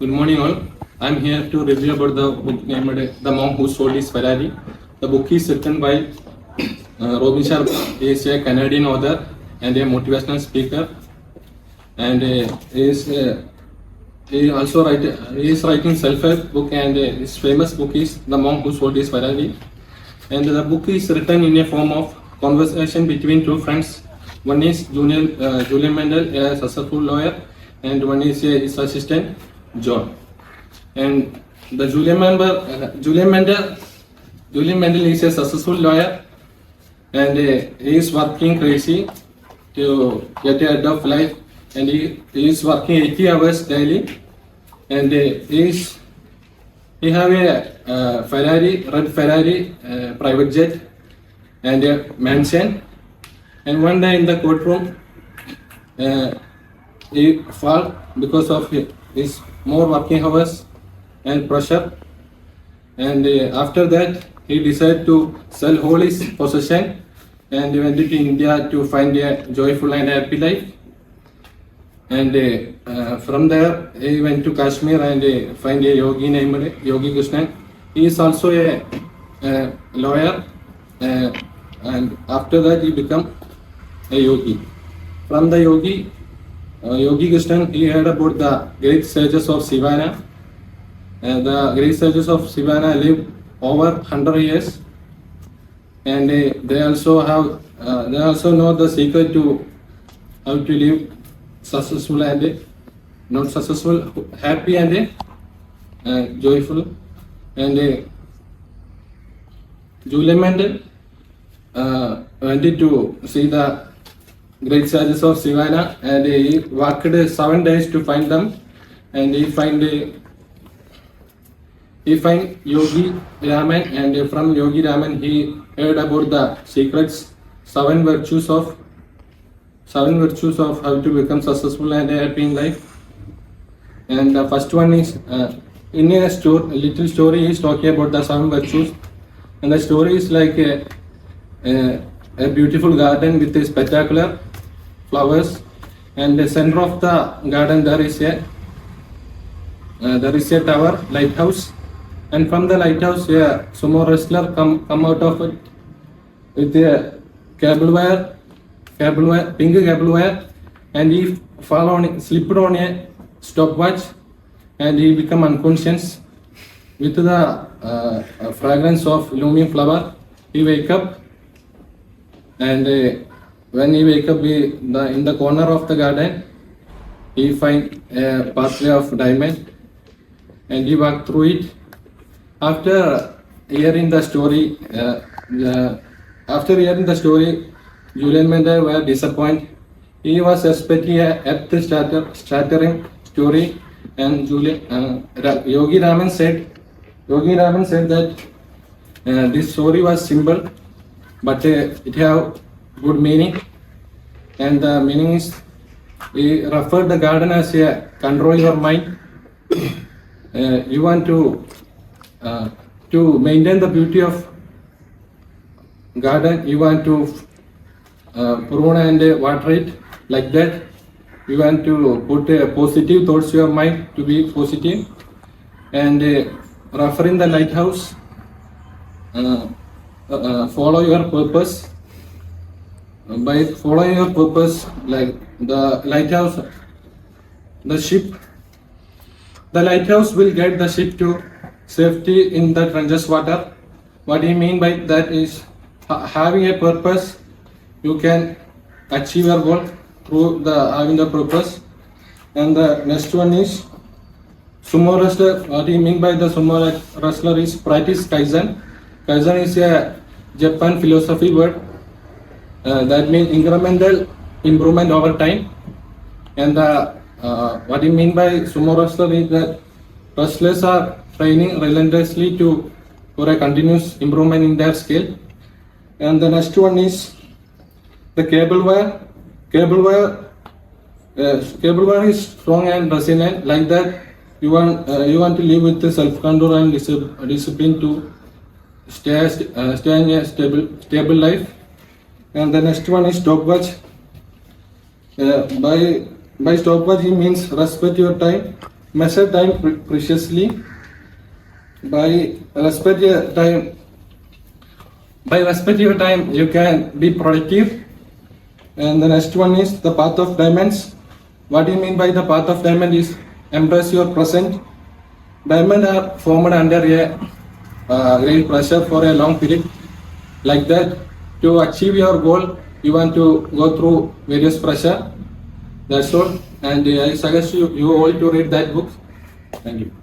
Good morning, all. I'm here to review about the book named The Monk Who Sold His Ferrari. The book is written by Robin Sharma. He is a Canadian author and a motivational speaker. And he is writing self-help book, and his famous book is The Monk Who Sold His Ferrari. And the book is written in a form of conversation between two friends. One is Julian Mendel, a successful lawyer, and one is his assistant, John. And the Julian Mendel is a successful lawyer, and he is working crazy to get ahead of life, and he is working 80 hours daily, and he have a red Ferrari private jet and a mansion. And one day in the courtroom, he fall because of his more working hours and pressure. And after that, he decided to sell all his possession and went to India to find a joyful and happy life. And from there, he went to Kashmir and find a yogi named Yogi Krishnan. He is also a lawyer, and after that, he become a yogi. From the Yogi Krishnan, he heard about the great sages of Sivana. The great sages of Sivana lived over 100 years, and they also know the secret to how to live successful and not successful, happy and joyful. And Julian Mendel wanted to see the great sages of Sivana, and he walked 7 days to find them, and he find Yogi Raman, and from Yogi Raman he heard about the secrets, seven virtues of how to become successful and happy in life. And the first one is in a little story he is talking about the seven virtues, and the story is like a beautiful garden with a spectacular flowers, and the center of the garden there is a tower, lighthouse, and from the lighthouse a sumo wrestler come out of it with a pink cable wire, and he slipped on a stopwatch, and he become unconscious. With the fragrance of blooming flower, he wake up, and when he wake up in the corner of the garden, he find a pathway of diamond, and he walk through it. After hearing the story, Julian Mendel was disappointed. He was expecting a earth-shattering story, and Yogi Raman said that this story was simple, but it have good meaning, and the meaning is he referred the garden as a control your mind. You want to maintain the beauty of garden, you want to prune and water it like that. You want to put positive thoughts to your mind to be positive, and referring the lighthouse, follow your purpose. By following your purpose, like the lighthouse will guide the ship to safety in the treacherous water. What he mean by that is having a purpose, you can achieve your goal through having the purpose. And the next one is sumo wrestler. What he mean by the sumo wrestler is practice Kaizen. Kaizen is a Japan philosophy word. That means incremental improvement over time. And what you mean by sumo wrestler is that wrestlers are training relentlessly for a continuous improvement in their skill. And the next one is the cable wire. Cable wire is strong and resilient. Like that, you want to live with the self-control and discipline to stay in a stable life. And the next one is stopwatch. By stopwatch, he means respect your time measure time preciously. By respecting your time, you can be productive. And the next one is the path of diamonds. What do you mean by the path of diamond is embrace your present. Diamonds are formed under a great pressure for a long period. Like that, to achieve your goal, you want to go through various pressure. That's all. And I suggest you all to read that book. Thank you.